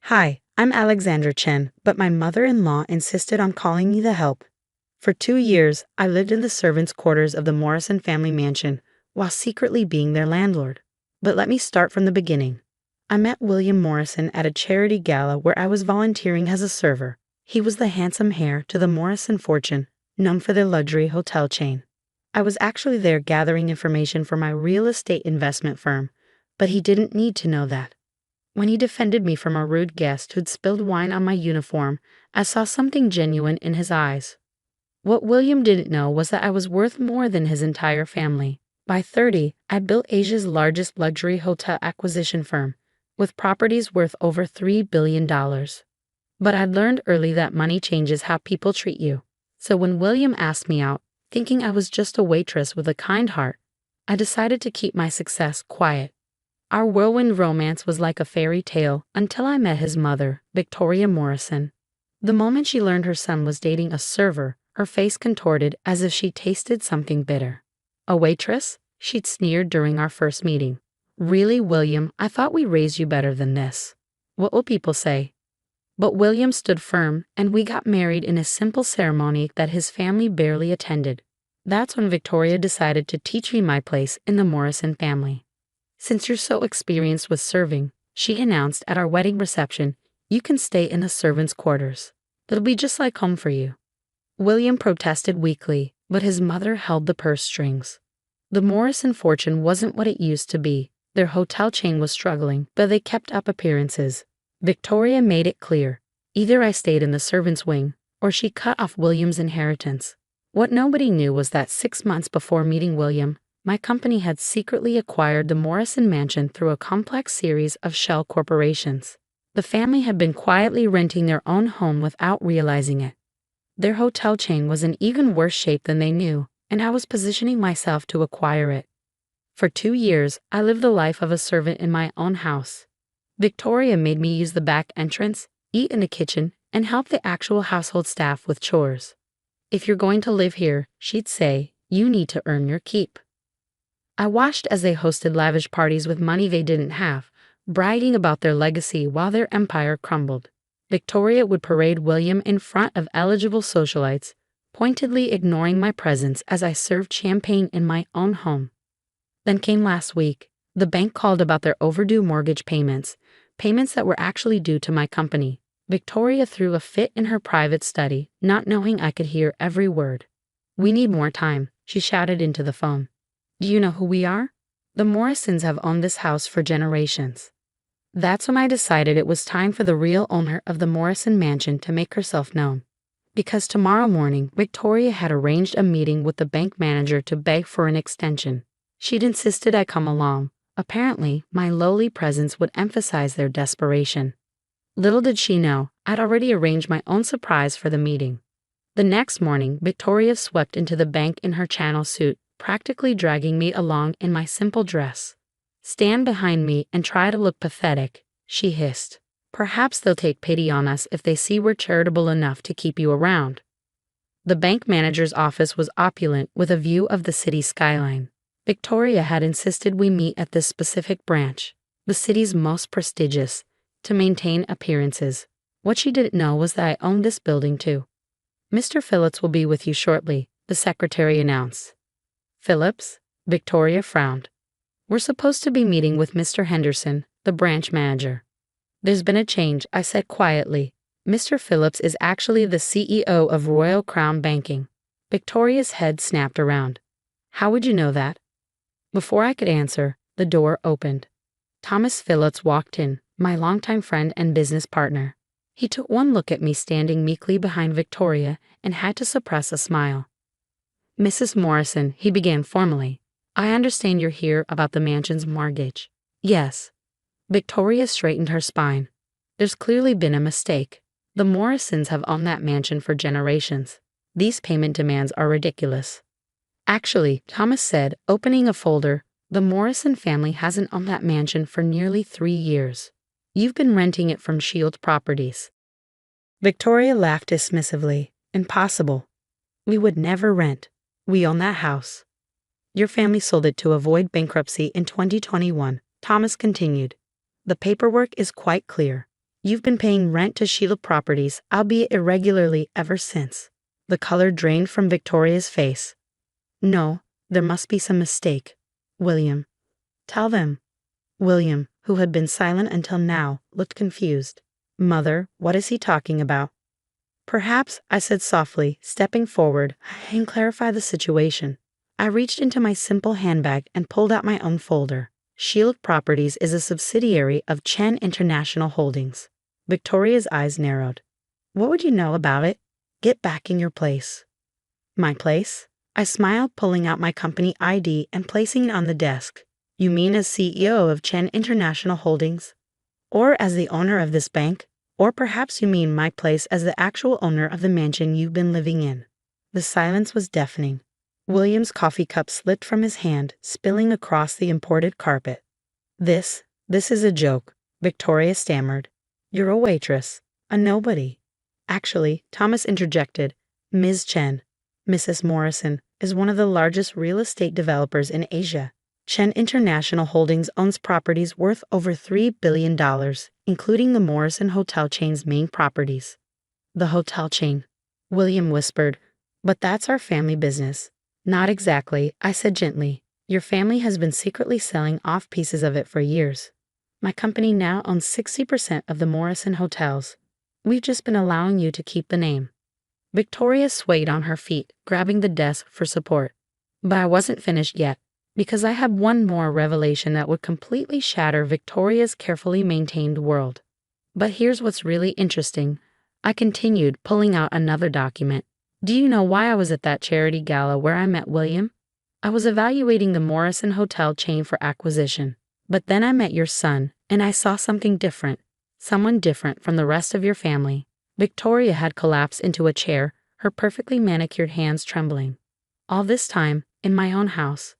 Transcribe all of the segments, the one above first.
Hi, I'm Alexandra Chen, but my mother-in-law insisted on calling me the help. For 2 years, I lived in the servants' quarters of the Morrison family mansion, while secretly being their landlord. But let me start from the beginning. I met William Morrison at a charity gala where I was volunteering as a server. He was the handsome heir to the Morrison fortune, known for their luxury hotel chain. I was actually there gathering information for my real estate investment firm, but he didn't need to know that. When he defended me from a rude guest who'd spilled wine on my uniform, I saw something genuine in his eyes. What William didn't know was that I was worth more than his entire family. By 30, I built Asia's largest luxury hotel acquisition firm, with properties worth over $3 billion. But I'd learned early that money changes how people treat you. So when William asked me out, thinking I was just a waitress with a kind heart, I decided to keep my success quiet. Our whirlwind romance was like a fairy tale until I met his mother, Victoria Morrison. The moment she learned her son was dating a server, her face contorted as if she tasted something bitter. A waitress? She'd sneered during our first meeting. Really, William, I thought we raised you better than this. What will people say? But William stood firm, and we got married in a simple ceremony that his family barely attended. That's when Victoria decided to teach me my place in the Morrison family. Since you're so experienced with serving, she announced at our wedding reception, you can stay in the servants' quarters. It'll be just like home for you. William protested weakly, but his mother held the purse strings. The Morrison fortune wasn't what it used to be. Their hotel chain was struggling, but they kept up appearances. Victoria made it clear. Either I stayed in the servants' wing, or she cut off William's inheritance. What nobody knew was that 6 months before meeting William, my company had secretly acquired the Morrison mansion through a complex series of shell corporations. The family had been quietly renting their own home without realizing it. Their hotel chain was in even worse shape than they knew, and I was positioning myself to acquire it. For 2 years, I lived the life of a servant in my own house. Victoria made me use the back entrance, eat in the kitchen, and help the actual household staff with chores. If you're going to live here, she'd say, you need to earn your keep. I watched as they hosted lavish parties with money they didn't have, bragging about their legacy while their empire crumbled. Victoria would parade William in front of eligible socialites, pointedly ignoring my presence as I served champagne in my own home. Then came last week. The bank called about their overdue mortgage payments that were actually due to my company. Victoria threw a fit in her private study, not knowing I could hear every word. We need more time, she shouted into the phone. Do you know who we are? The Morrisons have owned this house for generations. That's when I decided it was time for the real owner of the Morrison mansion to make herself known. Because tomorrow morning, Victoria had arranged a meeting with the bank manager to beg for an extension. She'd insisted I come along. Apparently, my lowly presence would emphasize their desperation. Little did she know, I'd already arranged my own surprise for the meeting. The next morning, Victoria swept into the bank in her channel suit, practically dragging me along in my simple dress. Stand behind me and try to look pathetic, she hissed. Perhaps they'll take pity on us if they see we're charitable enough to keep you around. The bank manager's office was opulent with a view of the city skyline. Victoria had insisted we meet at this specific branch, the city's most prestigious, to maintain appearances. What she didn't know was that I owned this building too. Mr. Phillips will be with you shortly, the secretary announced. Phillips? Victoria frowned. We're supposed to be meeting with Mr. Henderson, the branch manager. There's been a change, I said quietly. Mr. Phillips is actually the CEO of Royal Crown Banking. Victoria's head snapped around. How would you know that? Before I could answer, the door opened. Thomas Phillips walked in, my longtime friend and business partner. He took one look at me standing meekly behind Victoria and had to suppress a smile. Mrs. Morrison, he began formally. I understand you're here about the mansion's mortgage. Yes. Victoria straightened her spine. There's clearly been a mistake. The Morrisons have owned that mansion for generations. These payment demands are ridiculous. Actually, Thomas said, opening a folder, the Morrison family hasn't owned that mansion for nearly 3 years. You've been renting it from Shield Properties. Victoria laughed dismissively. Impossible. We would never rent. We own that house. Your family sold it to avoid bankruptcy in 2021, Thomas continued. The paperwork is quite clear. You've been paying rent to Sheila Properties, albeit irregularly, ever since. The color drained from Victoria's face. No, there must be some mistake. William. Tell them. William, who had been silent until now, looked confused. Mother, what is he talking about? Perhaps, I said softly, stepping forward, I can clarify the situation. I reached into my simple handbag and pulled out my own folder. Sheila Properties is a subsidiary of Chen International Holdings. Victoria's eyes narrowed. What would you know about it? Get back in your place. My place? I smiled, pulling out my company ID and placing it on the desk. You mean as CEO of Chen International Holdings? Or as the owner of this bank? Or perhaps you mean my place as the actual owner of the mansion you've been living in? The silence was deafening. William's coffee cup slipped from his hand, spilling across the imported carpet. This is a joke, Victoria stammered. You're a waitress, a nobody. Actually, Thomas interjected, Ms. Chen, Mrs. Morrison, is one of the largest real estate developers in Asia. Chen International Holdings owns properties worth over $3 billion, including the Morrison hotel chain's main properties. The hotel chain, William whispered, but that's our family business. Not exactly, I said gently. Your family has been secretly selling off pieces of it for years. My company now owns 60% of the Morrison hotels. We've just been allowing you to keep the name. Victoria swayed on her feet, grabbing the desk for support. But I wasn't finished yet, because I had one more revelation that would completely shatter Victoria's carefully maintained world. But here's what's really interesting. I continued, pulling out another document. Do you know why I was at that charity gala where I met William? I was evaluating the Morrison hotel chain for acquisition. But then I met your son, and I saw something different. Someone different from the rest of your family. Victoria had collapsed into a chair, her perfectly manicured hands trembling. All this time, in my own house.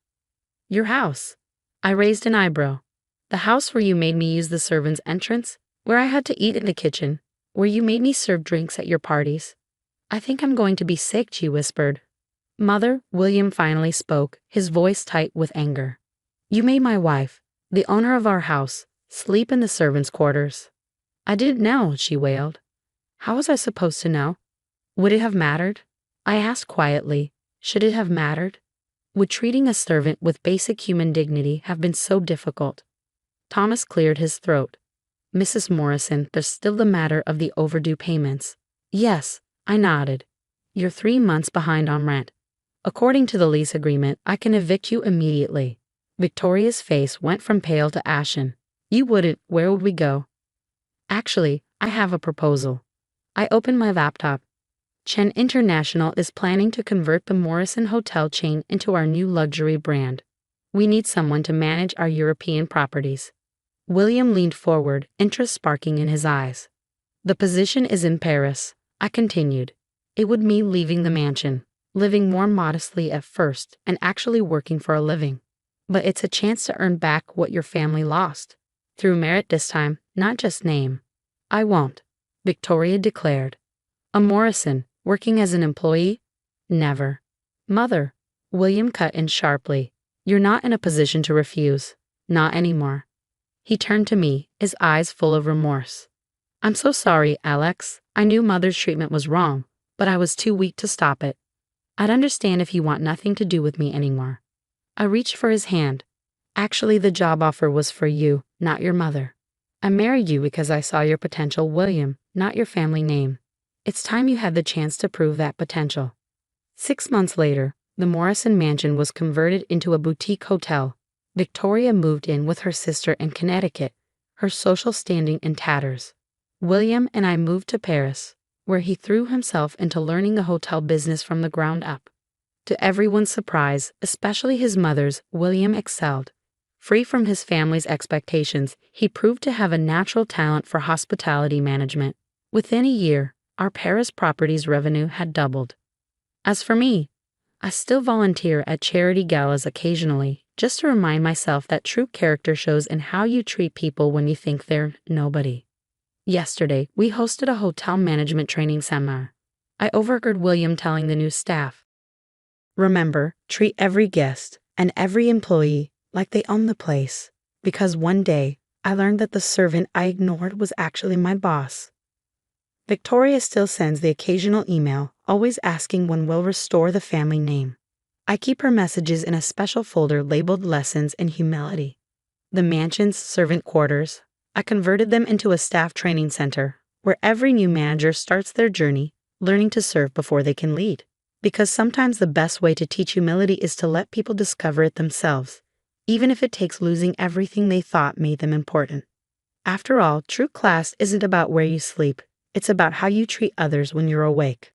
Your house. I raised an eyebrow. The house where you made me use the servants' entrance, where I had to eat in the kitchen, where you made me serve drinks at your parties. I think I'm going to be sick, she whispered. Mother, William finally spoke, his voice tight with anger. You made my wife, the owner of our house, sleep in the servants' quarters. I didn't know, she wailed. How was I supposed to know? Would it have mattered? I asked quietly. Should it have mattered? Would treating a servant with basic human dignity have been so difficult? Thomas cleared his throat. Mrs. Morrison, there's still the matter of the overdue payments. Yes, I nodded. You're 3 months behind on rent. According to the lease agreement, I can evict you immediately. Victoria's face went from pale to ashen. You wouldn't, where would we go? Actually, I have a proposal. I opened my laptop. Chen International is planning to convert the Morrison hotel chain into our new luxury brand. We need someone to manage our European properties. William leaned forward, interest sparking in his eyes. The position is in Paris, I continued. It would mean leaving the mansion, living more modestly at first, and actually working for a living. But it's a chance to earn back what your family lost. Through merit this time, not just name. I won't, Victoria declared. A Morrison, working as an employee? Never. Mother, William cut in sharply. You're not in a position to refuse. Not anymore. He turned to me, his eyes full of remorse. I'm so sorry, Alex. I knew Mother's treatment was wrong, but I was too weak to stop it. I'd understand if you want nothing to do with me anymore. I reached for his hand. Actually, the job offer was for you, not your mother. I married you because I saw your potential, William, not your family name. It's time you had the chance to prove that potential. 6 months later, the Morrison mansion was converted into a boutique hotel. Victoria moved in with her sister in Connecticut, her social standing in tatters. William and I moved to Paris, where he threw himself into learning the hotel business from the ground up. To everyone's surprise, especially his mother's, William excelled. Free from his family's expectations, he proved to have a natural talent for hospitality management. Within a year, our Paris properties revenue had doubled. As for me, I still volunteer at charity galas occasionally, just to remind myself that true character shows in how you treat people when you think they're nobody. Yesterday, we hosted a hotel management training seminar. I overheard William telling the new staff, remember, treat every guest and every employee like they own the place, because one day, I learned that the servant I ignored was actually my boss. Victoria still sends the occasional email, always asking when we'll restore the family name. I keep her messages in a special folder labeled Lessons in Humility. The mansion's servant quarters, I converted them into a staff training center, where every new manager starts their journey learning to serve before they can lead. Because sometimes the best way to teach humility is to let people discover it themselves, even if it takes losing everything they thought made them important. After all, true class isn't about where you sleep, it's about how you treat others when you're awake.